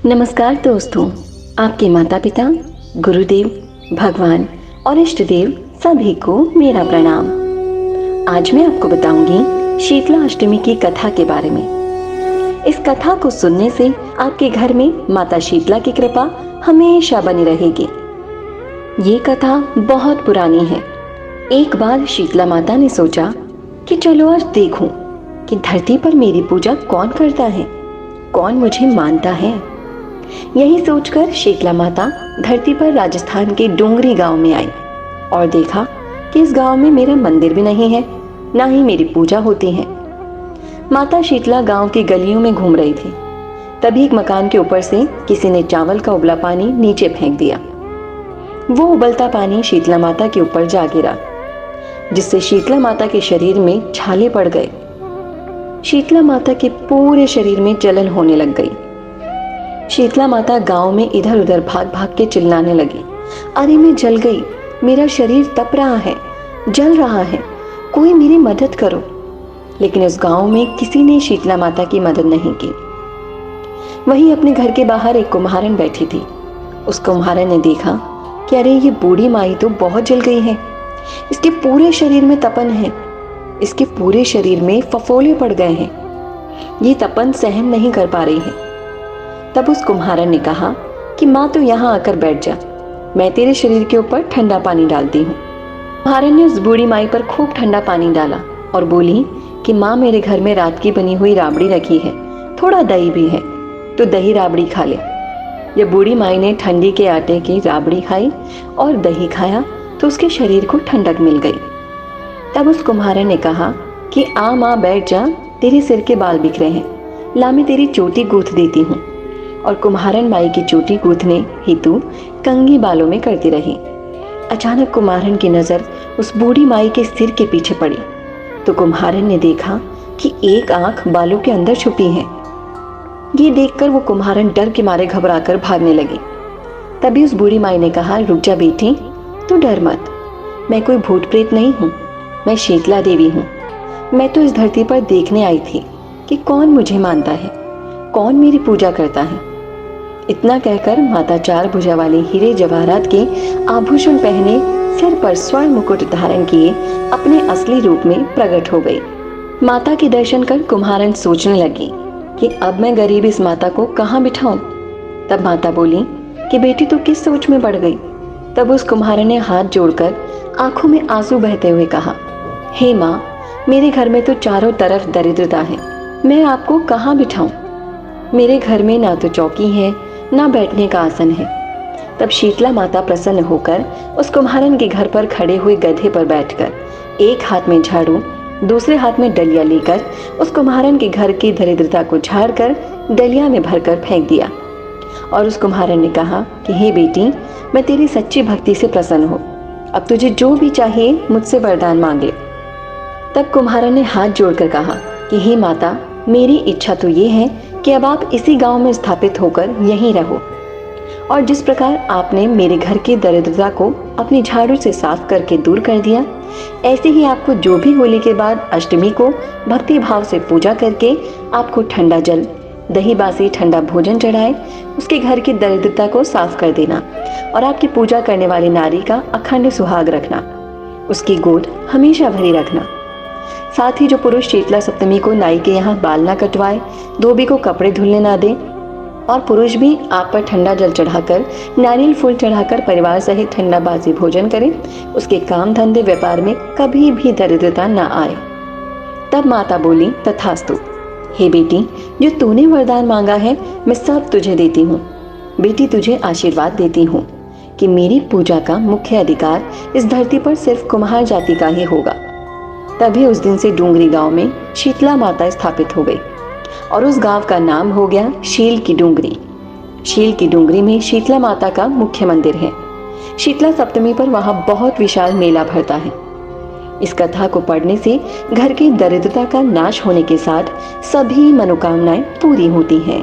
नमस्कार दोस्तों, आपके माता पिता, गुरुदेव, भगवान और इष्ट देव सभी को मेरा प्रणाम। आज मैं आपको बताऊंगी शीतला अष्टमी की कथा के बारे में। इस कथा को सुनने से आपके घर में माता शीतला की कृपा हमेशा बनी रहेगी। ये कथा बहुत पुरानी है। एक बार शीतला माता ने सोचा कि चलो आज देखूं कि धरती पर मेरी पूजा कौन करता है, कौन मुझे मानता है। यही सोचकर शीतला माता धरती पर राजस्थान के डोंगरी गांव में आई और देखा कि इस गांव में मेरा मंदिर भी नहीं है, ना ही मेरी पूजा होती है। माता शीतला गांव की गलियों में घूम रही थी। तभी एक मकान के ऊपर से किसी ने चावल का उबला पानी नीचे फेंक दिया। वो उबलता पानी शीतला माता के ऊपर जा गिरा, जिससे शीतला माता के शरीर में छाले पड़ गए। शीतला माता के पूरे शरीर में जलन होने लग गई। शीतला माता गांव में इधर उधर भाग भाग के चिल्लाने लगी, अरे मैं जल गई, मेरा शरीर तप रहा है, जल रहा है, कोई मेरी मदद करो। लेकिन उस गांव में किसी ने शीतला माता की मदद नहीं की। वहीं अपने घर के बाहर एक कुम्हारन बैठी थी। उस कुम्हारन ने देखा कि अरे ये बूढ़ी माई तो बहुत जल गई है, इसके पूरे शरीर में तपन है, इसके पूरे शरीर में फफोले पड़ गए हैं, ये तपन सहन नहीं कर पा रही है। तब उस कुम्हारन ने कहा कि माँ तू यहाँ आकर बैठ जा, मैं तेरे शरीर के ऊपर ठंडा पानी डालती हूँ। कुम्हारन ने उस बूढ़ी माई पर खूब ठंडा पानी डाला और बोली कि माँ मेरे घर में रात की बनी हुई राबड़ी रखी है, थोड़ा दही भी है, तो दही राबड़ी खा ले। जब बूढ़ी माई ने ठंडी के आटे की राबड़ी खाई और दही खाया तो उसके शरीर को ठंडक मिल गई। तब उस कुम्हारन ने कहा कि आ माँ बैठ जा, तेरे सिर के बाल बिखरे हैं, ला मैं तेरी चोटी गूंथ देती हूँ। और कुम्हारन माई की चोटी गूंथने हेतु कंघी बालों में करती रही। अचानक कुम्हारन की नजर उस बूढ़ी माई के सिर के पीछे पड़ी तो कुम्हारन ने देखा कि एक आंख बालों के अंदर छुपी है। ये देखकर वो कुम्हारन डर के मारे घबराकर भागने लगी। तभी उस बूढ़ी माई ने कहा, रुक जा बेटी, तू डर मत, मैं कोई भूत प्रेत नहीं हूँ, मैं शीतला देवी हूँ। मैं तो इस धरती पर देखने आई थी कि कौन मुझे मानता है, कौन मेरी पूजा करता है। इतना कहकर माता चार भुजा वाले हीरे जवाहरात के आभूषण पहने, सिर पर स्वर्ण मुकुट धारण किए अपने असली रूप में प्रकट हो गई। माता के दर्शन कर कुम्हारन सोचने लगी कि अब मैं गरीब इस माता को कहाँ बिठाऊं। तब माता बोली कि बेटी तू किस सोच में पड़ गई। तब उस कुम्हारन ने हाथ जोड़कर आंखों में आंसू बहते हुए कहा, हे माँ, मेरे घर में तो चारों तरफ दरिद्रता है, मैं आपको कहाँ बिठाऊं। मेरे घर में ना तो चौकी है, ना बैठने का आसन है। तब शीतला माता प्रसन्न होकर उस कुम्हारन के घर पर खड़े हुए गधे पर बैठकर एक हाथ में झाड़ू, दूसरे हाथ में डलिया लेकर उस कुम्हारन के घर की दरिद्रता को झाड़कर डलिया में भरकर फेंक दिया। और उस कुम्हारन ने कहा कि हे बेटी, मैं तेरी सच्ची भक्ति से प्रसन्न हूँ, अब तुझे जो भी चाहिए मुझसे वरदान मांग ले। तब कुम्हारन ने हाथ जोड़कर कहा कि हे माता, मेरी इच्छा तो ये है कि अब आप इसी गांव में स्थापित होकर यहीं रहो, और जिस प्रकार आपने मेरे घर की दरिद्रता को अपनी झाड़ू से साफ करके दूर कर दिया, ऐसे ही आपको जो भी होली के बाद अष्टमी को भक्ति भाव से पूजा करके आपको ठंडा जल, दही बासी ठंडा भोजन चढ़ाए, उसके घर की दरिद्रता को साफ कर देना और आपकी पूजा करने वाली नारी का अखंड सुहाग रखना, उसकी गोद हमेशा भरी रखना। साथ ही जो पुरुष शीतला सप्तमी को नाई के यहाँ बाल ना कटवाए, धोबी को कपड़े धुलने ना दे, और पुरुष भी आप पर ठंडा जल चढ़ाकर, नारियल फूल चढ़ाकर परिवार सहित ठंडा बासी भोजन करे, उसके काम धंधे व्यापार में कभी भी दरिद्रता ना आए। तब माता बोली, तथास्तु। हे बेटी, जो तूने वरदान मांगा है मैं सब तुझे देती हूँ। बेटी, तुझे आशीर्वाद देती हूँ कि मेरी पूजा का मुख्य अधिकार इस धरती पर सिर्फ कुम्हार जाति का ही होगा। तभी उस दिन से डोंगरी गांव में शीतला माता स्थापित हो गई और उस गांव का नाम हो गया शील की डोंगरी। शील की डोंगरी में शीतला माता का मुख्य मंदिर है। शीतला सप्तमी पर वहां बहुत विशाल मेला भरता है। इस कथा को पढ़ने से घर की दरिद्रता का नाश होने के साथ सभी मनोकामनाएं पूरी होती हैं।